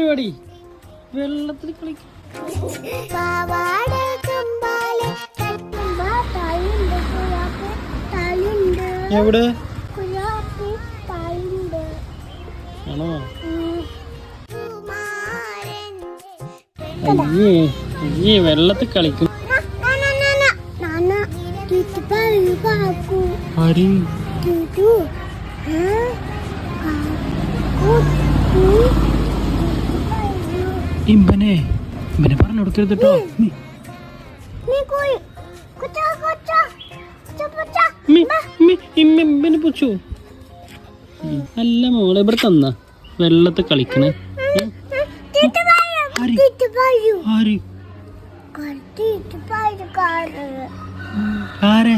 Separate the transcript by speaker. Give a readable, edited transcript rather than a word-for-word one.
Speaker 1: പരിപാടി? വെള്ളത്തിൽ കളിക്കും. എവിടെ ആണോ? അയ്യേ വെള്ളത്തിൽ കളിക്കും. ഇമ്പനെ പറഞ്ഞു കൊടുക്കരുത് കേട്ടോ. പൂച്ചു അല്ല മോളെ ഇവിടെ തന്ന വെള്ളത്തിൽ കളിക്കണേ. ആരെ